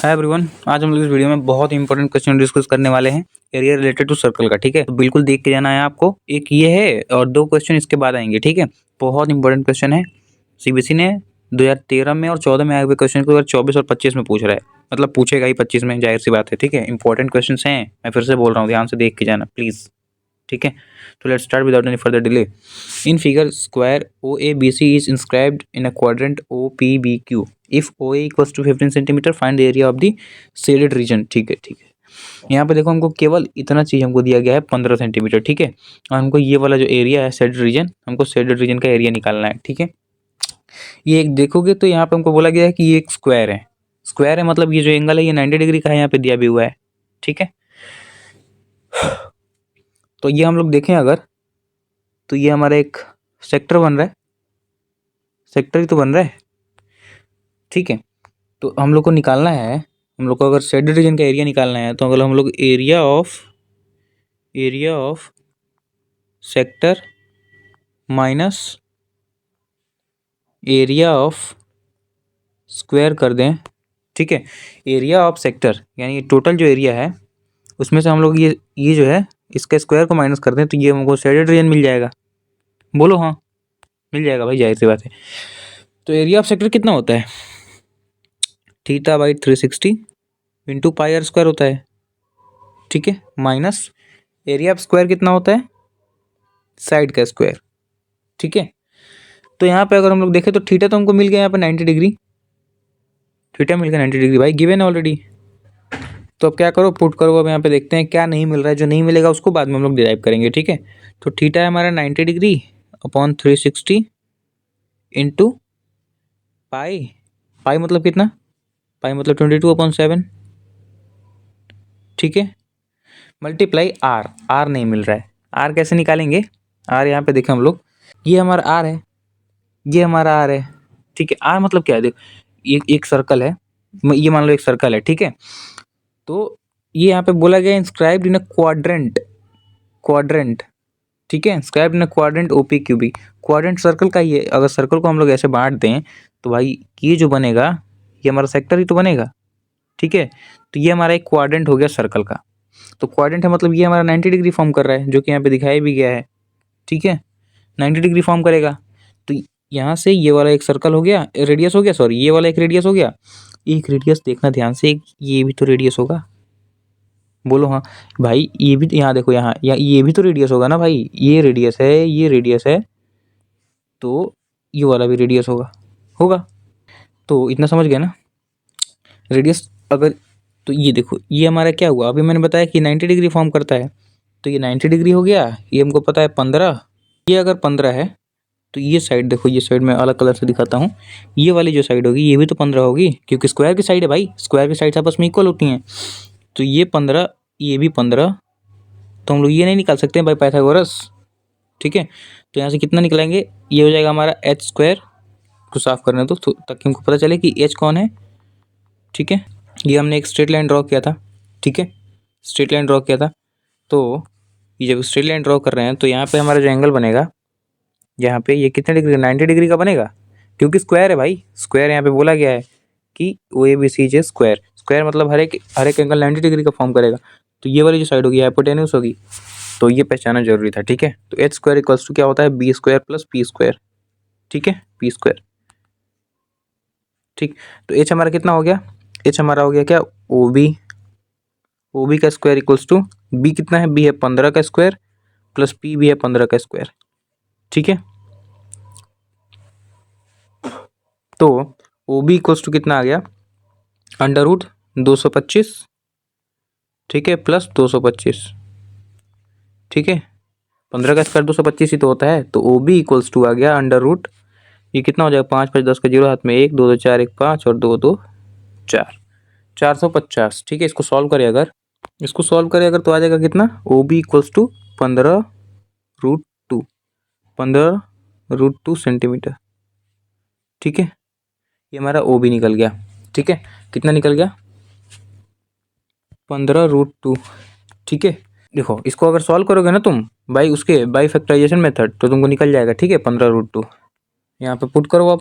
Hi everyone, आज हम लोग इस वीडियो में बहुत इंपॉर्टेंट क्वेश्चन डिस्कस करने वाले हैं एरिया रिलेटेड टू सर्कल का। ठीक है, तो बिल्कुल देख के जाना है आपको। एक ये है और दो क्वेश्चन इसके बाद आएंगे। ठीक है, बहुत इंपॉर्टेंट क्वेश्चन है। सीबीएसई ने 2013 में और 14 में आए हुए क्वेश्चन को 2024 और 25 में पूछ रहा है, मतलब पूछेगा ही 25 में, जाहिर सी बात है। ठीक है, इंपॉर्टेंट क्वेश्चन हैं, मैं फिर से बोल रहा हूँ, ध्यान से देख के जाना प्लीज़। ठीक है, तो let's start without any further delay. In figure square OABC is inscribed in a quadrant OPBQ. If OA equals to 15 centimetre, find the area of the shaded region. ठीक है, यहाँ पे देखो, हमको केवल इतना चीज हमको दिया गया है 15 सेंटीमीटर। ठीक है, और हमको ये वाला जो एरिया है शेडेड रीजन, हमको शेडेड रीजन का एरिया निकालना है। ठीक है, ये एक देखोगे तो यहाँ पे हमको बोला गया है कि ये एक स्क्वायर है। स्क्वायर है मतलब ये जो एंगल है ये 90 डिग्री का है, यहाँ पे दिया भी हुआ है। ठीक है, तो ये हम लोग देखें अगर, तो ये हमारा एक सेक्टर बन रहा है, सेक्टर ही तो बन रहा है। ठीक है, तो हम लोग को निकालना है, हम लोग को अगर शेडेड रीजन का एरिया निकालना है तो अगर हम लोग area of sector minus area of square कर दें। ठीक है, एरिया ऑफ सेक्टर यानी टोटल जो एरिया है उसमें से हम लोग ये जो है इसके स्क्वायर को माइनस कर दें तो ये हमको शेडेड रीजन मिल जाएगा। बोलो हाँ, मिल जाएगा भाई, जाहिर सी बात है। तो एरिया ऑफ सेक्टर कितना होता है? θ/360 इंटू पाई आर स्क्वायर होता है। ठीक है, माइनस एरिया ऑफ स्क्वायर कितना होता है? साइड का स्क्वायर। ठीक है, तो यहाँ पे अगर हम लोग देखें तो थीटा तो हमको मिल गया यहाँ पे 90 डिग्री, थीटा मिल गया 90 डिग्री भाई, गिवन है ऑलरेडी। तो अब क्या करो, पुट करो। अब यहाँ पे देखते हैं क्या नहीं मिल रहा है, जो नहीं मिलेगा उसको बाद में हम लोग डिराइव करेंगे। ठीक है, तो थीटा है हमारा 90 डिग्री अपॉन 360 इंटू पाई मतलब कितना? पाई मतलब 22/7। ठीक है, मल्टीप्लाई आर नहीं मिल रहा है। आर कैसे निकालेंगे? आर यहाँ पे देखें हम लोग, ये हमारा आर है, ये हमारा आर है। ठीक है, आर मतलब क्या है? देखो, एक सर्कल है, ये मान लो एक सर्कल है। ठीक है, तो ये यहाँ पे बोला गया इंस्क्राइब्ड इन अ क्वाड्रेंट। ठीक है, inscribed in a quadrant OPQB। Quadrant circle का ये, अगर सर्कल को हम लोग ऐसे बांट दें तो भाई ये जो बनेगा ये हमारा सेक्टर ही तो बनेगा। ठीक है, तो ये हमारा एक क्वाड्रेंट हो गया सर्कल का। तो क्वाड्रेंट है मतलब ये हमारा 90 डिग्री फॉर्म कर रहा है, जो कि यहाँ पे दिखाया भी गया है। ठीक है, 90 डिग्री फॉर्म करेगा। तो यहाँ से ये वाला एक सर्कल हो गया, रेडियस हो गया, सॉरी ये वाला एक रेडियस हो गया। एक रेडियस देखना ध्यान से, ये भी तो रेडियस होगा। बोलो हाँ भाई, ये भी यहाँ देखो, यहाँ ये भी तो रेडियस होगा ना भाई, ये रेडियस है, ये रेडियस है, तो ये वाला भी रेडियस होगा। तो इतना समझ गया ना रेडियस। अगर तो ये देखो, ये हमारा क्या हुआ, अभी मैंने बताया कि 90 डिग्री फॉर्म करता है, तो ये 90 डिग्री हो गया। ये हमको पता है 15, ये अगर 15 है तो ये साइड देखो, ये साइड मैं अलग कलर से दिखाता हूँ, ये वाली जो साइड होगी ये भी तो 15 होगी, क्योंकि स्क्वायर की साइड है भाई, स्क्वायर की साइड आपस में इक्वल होती हैं। तो ये 15, ये भी 15, तो हम लोग ये नहीं निकाल सकते हैं भाई पाइथागोरस। ठीक है, तो यहाँ से कितना निकलेंगे, ये हो जाएगा हमारा h² को साफ करने दो ताकि हमको पता चले कि h कौन है। ठीक है, ये हमने एक स्ट्रेट लाइन ड्रॉ किया था। ठीक है, स्ट्रेट लाइन ड्रॉ किया था, तो ये जब स्ट्रेट लाइन ड्रॉ कर रहे हैं तो यहाँ पे हमारा जो एंगल बनेगा, यहाँ पे ये कितने डिग्री, 90 डिग्री का बनेगा, क्योंकि स्क्वायर है भाई। स्क्वायर यहाँ पे बोला गया है कि OABC इज स्क्वायर। स्क्वायर मतलब हर एक एंगल 90 डिग्री का फॉर्म करेगा। तो ये वाली जो साइड होगी हाइपोटेन्यूस होगी, तो ये पहचाना जरूरी था। ठीक है, तो h² इक्वल्स टू क्या होता है, B² प्लस P²। ठीक है, P²। ठीक, तो h हमारा कितना हो गया, h हमारा हो गया क्या, OB का स्क्वायर इक्वल्स टू B कितना है, B है 15 का स्क्वायर प्लस P भी है 15 का स्क्वायर। ठीक है, तो OB इक्वल्स टू कितना आ गया, √225। ठीक है, प्लस 225। ठीक है, 15 का स्क्वायर 225 ही तो होता है, तो OB इक्वल्स टू आ गया √ ये कितना हो जाएगा, 5 5 10 का 0 हाथ में 1 2 2 4 1 5 और 2 2 4, 450। ठीक है, इसको सॉल्व करें अगर, तो आ जाएगा कितना, OB इक्वल्स टू 15√2, 15√2 सेंटीमीटर। ठीक है, ये हमारा OB निकल गया। ठीक है, कितना निकल गया, 15√2। ठीक है, देखो इसको अगर सॉल्व करोगे ना तुम बाई उसके बाई फैक्टराइजेशन मेथड, तो तुमको निकल जाएगा। ठीक है, 15√2 यहाँ पे पुट करो अब,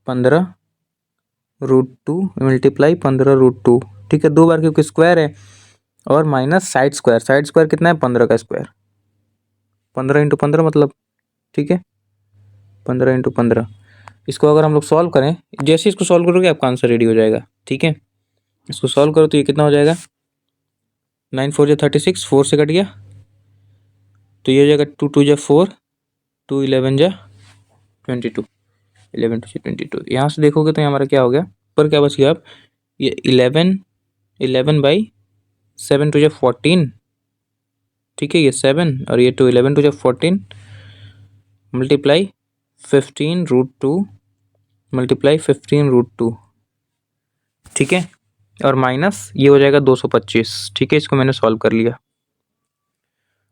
15 √2 मल्टीप्लाई 15√2, ठीक है, 2 बार क्योंकि स्क्वायर है, और माइनस साइड स्क्वायर कितना है 15 का स्क्वायर, 15 × 15 मतलब, ठीक है, 15 × 15। इसको अगर हम लोग सॉल्व करें, जैसे इसको सॉल्व करोगे आपका आंसर रेडी हो जाएगा, ठीक है। इसको सॉल्व करो तो ये कितना हो जाएगा, 9 4 जा 36, 4 से कट गया तो ये हो जाएगा 2 2 जा 4, 2 11 जा 22, 11 2 जा 22। यहाँ से देखोगे तो हमारा क्या हो गया, पर क्या बच गया, अब ये 11/7 2 जा 14, ठीक है, ये 7 और ये 2, 11 2 जा 14 मल्टीप्लाई 15√2 मल्टीप्लाई 15√2, ठीक है, और माइनस ये हो जाएगा 225, ठीक है। इसको मैंने सॉल्व कर लिया।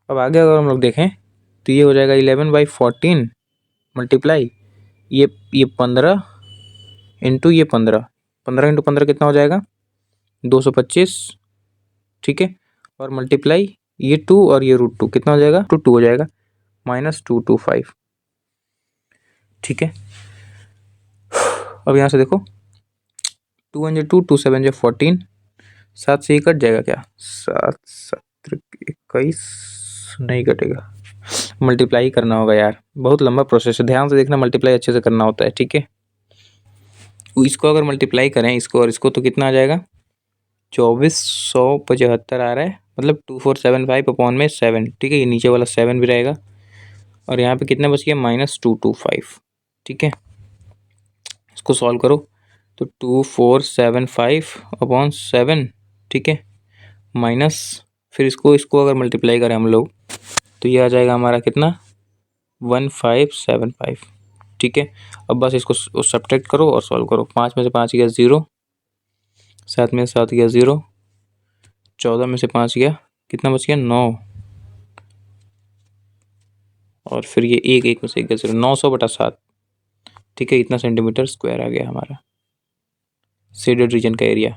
अब आगे अगर हम लोग देखें तो ये हो जाएगा 11/14 मल्टीप्लाई ये 15 इंटू ये 15, 15 × 15 कितना हो जाएगा 225, ठीक है, और मल्टीप्लाई ये 2 और ये √2 कितना हो जाएगा 2 हो जाएगा -225, ठीक है। अब यहाँ से देखो 2 1 2 2 7 14, 7 से ये कट जाएगा क्या, 7 7 21 नहीं कटेगा, मल्टीप्लाई करना होगा यार, बहुत लंबा प्रोसेस है, ध्यान से देखना, मल्टीप्लाई अच्छे से करना होता है, ठीक है। इसको अगर मल्टीप्लाई करें इसको और इसको तो कितना आ जाएगा 2475 आ रहा है, मतलब 2475/7, ठीक है, ये नीचे वाला 7 भी रहेगा, और यहाँ पे कितना बच गया -225, ठीक है। इसको सॉल्व करो तो 2475/7, ठीक है, माइनस फिर इसको अगर मल्टीप्लाई करें हम लोग तो ये आ जाएगा हमारा कितना 1575, ठीक है। अब बस इसको सब्ट्रैक्ट करो और सॉल्व करो, 5 में से 5 गया 0, 7 में से 7 गया 0, 14 में से 5 गया कितना बच गया 9, और फिर ये 1 में से 1 गया 0, 900/7, ठीक है, इतना सेंटीमीटर स्क्वायर आ गया हमारा शेडेड रीजन का एरिया,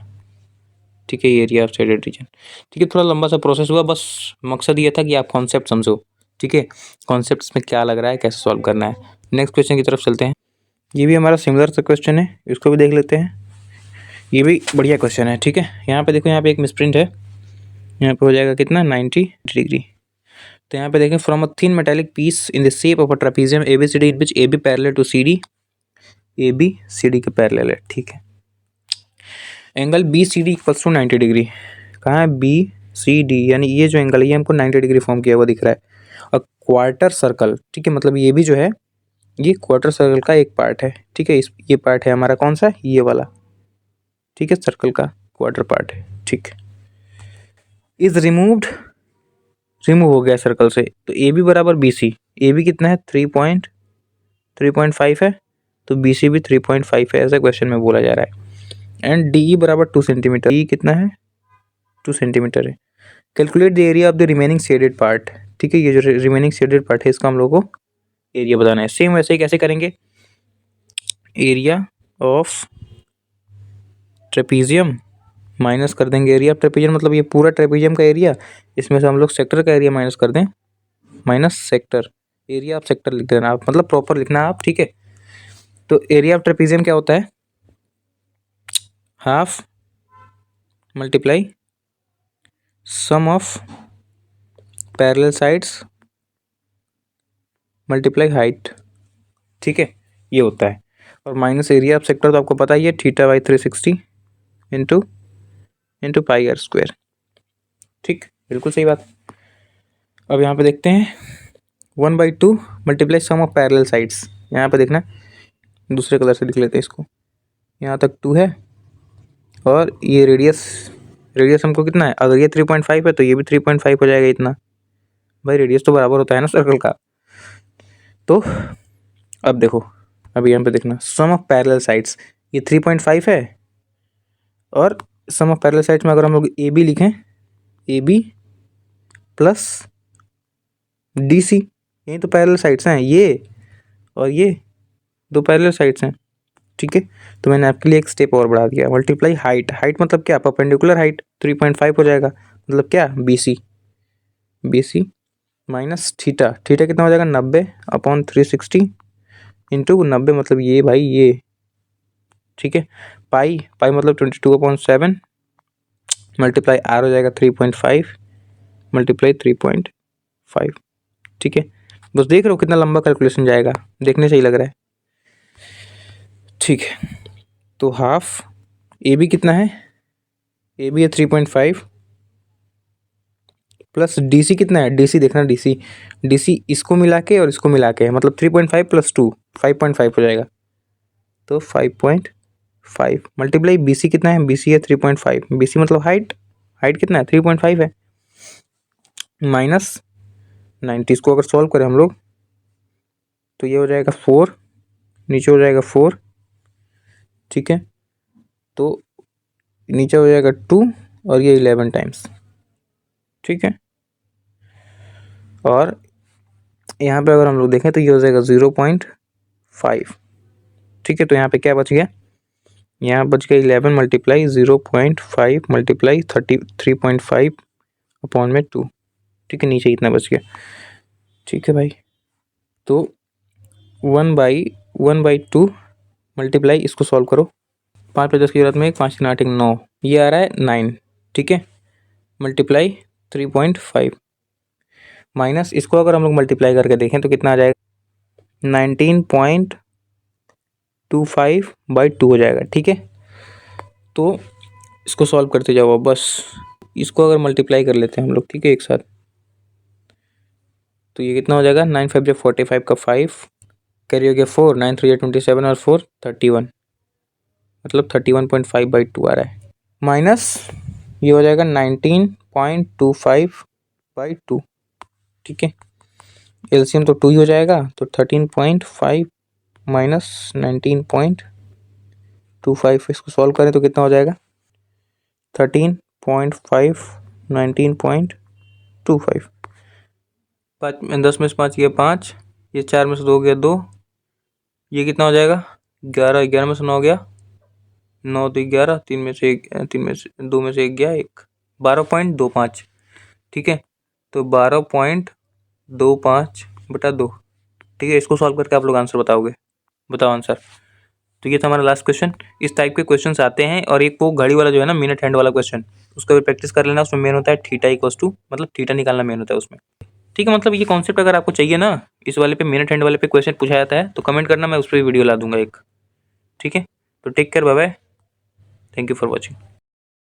ठीक है, ये एरिया ऑफ शेडेड रीजन, ठीक है। थोड़ा लंबा सा प्रोसेस हुआ, बस मकसद ये था कि आप कॉन्सेप्ट समझो, ठीक है, कॉन्सेप्ट्स में क्या लग रहा है, कैसे सॉल्व करना है। नेक्स्ट क्वेश्चन की तरफ चलते हैं। ये भी हमारा सिमिलर सा क्वेश्चन है, इसको भी देख लेते हैं। ये भी बढ़िया क्वेश्चन है, ठीक है। यहाँ पे देखो, यहाँ पे एक मिसप्रिंट है, यहाँ पे हो जाएगा कितना 90 डिग्री। तो यहाँ पे देखें, from a thin metallic piece in the shape of a trapezium ABCD in which AB parallel to CD, AB CD के पैरेलल है, ठीक है। Angle BCD equals to 90 degree, कहाँ है BCD, यानी ये जो एंगल है ये हमको 90 डिग्री फॉर्म किया हुआ दिख रहा है। और क्वार्टर सर्कल, ठीक है, मतलब ये भी जो है ये क्वार्टर सर्कल का एक पार्ट है, ठीक है। ये पार्ट है हमारा कौन सा, ये वाला, ठीक है, सर्कल का क्वार्टर पार्ट है, ठीक। इज रिमूव हो गया सर्कल से, तो AB बराबर BC, AB कितना है 3.5 है, तो BC भी 3.5 है, ऐसा क्वेश्चन में बोला जा रहा है। एंड DE बराबर 2 सेंटीमीटर, E कितना है 2 सेंटीमीटर है। Calculate the area of the remaining shaded part, ठीक है, ये जो रिमेनिंग शेडेड पार्ट है इसका हम लोग को एरिया बताना है। सेम वैसे ही कैसे करेंगे, एरिया ऑफ ट्रेपीजियम माइनस कर देंगे एरिया ऑफ ट्रेपीजियम, मतलब ये पूरा ट्रेपीजियम का एरिया, इसमें से हम लोग सेक्टर का एरिया माइनस कर दें, minus sector, area of sector लिख देना आप, मतलब प्रॉपर लिखना आप, ठीक है। तो एरिया ऑफ ट्रेपीजियम क्या होता है, half multiply sum of parallel sides multiply height, ठीक है, ये होता है। और माइनस एरिया ऑफ सेक्टर तो आपको पता ही है, θ/360 इंटू πr², ठीक, बिल्कुल सही बात। अब यहाँ पे देखते हैं 1/2 multiply sum of parallel sides, यहाँ पे देखना दूसरे कलर से लिख लेते हैं इसको, यहाँ तक 2 है, और ये रेडियस हमको कितना है, अगर ये 3.5 है तो ये भी 3.5 हो जाएगा इतना, भाई रेडियस तो बराबर होता है ना सर्कल का। तो अब देखो, अभी यहाँ पे देखना सम ऑफ पैरेलल साइड्स, ये 3.5 है, और सम ऑफ पैरेलल साइड्स में अगर हम लोग AB लिखें, AB प्लस DC, यही तो पैरेलल साइड्स हैं, ये और ये दो पैरेलल साइड्स हैं, ठीक है। तो मैंने आपके लिए एक स्टेप और बढ़ा दिया, मल्टीप्लाई हाइट, हाइट मतलब क्या, परपेंडिकुलर हाइट 3.5 हो जाएगा, मतलब क्या BC माइनस थीटा कितना हो जाएगा 90/360 इंटू 90, मतलब ये भाई ये, ठीक है, पाई मतलब 22/7 मल्टीप्लाई आर हो जाएगा 3.5 मल्टीप्लाई 3.5। ठीक है, बस देख रहे हो कितना लंबा कैलकुलेशन जाएगा, देखने से ही लग रहा है। ठीक है, तो हाफ ए बी कितना है, ए बी है 3.5 प्लस डी सी कितना है, डी सी देखना, डी सी इसको मिला के और इसको मिला के मतलब 3.5 प्लस 2 5.5 हो जाएगा। तो 5.5 मल्टीप्लाई बी सी कितना है, बी सी है 3.5, बी सी मतलब हाइट कितना है 3.5 है, माइनस 90। इसको अगर सॉल्व करें हम लोग तो ये हो जाएगा 4, नीचे हो जाएगा 4। ठीक है, तो नीचे हो जाएगा 2 और ये 11 टाइम्स। ठीक है, और यहाँ पे अगर हम लोग देखें तो ये हो जाएगा 0.5। ठीक है, तो यहाँ पे क्या बच गया, यहाँ बच गया 11 मल्टीप्लाई 0.5 मल्टीप्लाई 3.5 अपॉन में 2। ठीक है, नीचे इतना बच गया। ठीक है भाई, तो 1/2 मल्टीप्लाई, इसको सॉल्व करो, 5 पे 10 की जरूरत में 5 8 9, ये आ रहा है 9। ठीक है, मल्टीप्लाई 3.5 माइनस, इसको अगर हम लोग मल्टीप्लाई करके देखें तो कितना आ जाएगा 19.25/2 हो जाएगा। ठीक है, तो इसको सॉल्व करते जाओ, बस इसको अगर मल्टीप्लाई कर लेते हैं हम लोग, ठीक है, एक साथ, तो ये कितना हो जाएगा 9 5 45 का 5 कैरी हो गया 4, 9 3 27 और 4 31, मतलब 31.5/2 आ रहा है। माइनस ये हो जाएगा 19.25/2। ठीक है, एलसीएम तो 2 ही हो जाएगा, तो 13.5 माइनस 19.25, इसको सॉल्व करें तो कितना हो जाएगा 13.5 19.25। 10 में से 5 गया 5, ये 4 में से 2 गया 2, ये कितना हो जाएगा 11, 11 में से 9 गया 9 2 11, 3 में से 2 में से 1 गया 1, 12.25। ठीक है, तो 12.25/2। ठीक है, इसको सॉल्व करके आप लोग आंसर बताओगे, बताओ आंसर। तो ये था हमारा लास्ट क्वेश्चन। इस टाइप के क्वेश्चंस आते हैं, और एक वो घड़ी वाला जो है ना, मिनट हैंड वाला क्वेश्चन, उसका भी प्रैक्टिस कर लेना। उसमें मेन होता है थीटा इक्वल्स टू, मतलब थीटा निकालना मेन होता है उसमें। ठीक है, मतलब ये कॉन्सेप्ट अगर आपको चाहिए ना, इस वाले पे मिनट हैंड वाले पे क्वेश्चन पूछा जाता है, तो कमेंट करना, मैं उस पर वीडियो ला दूंगा एक। ठीक है, तो take care, bye bye, thank you for watching.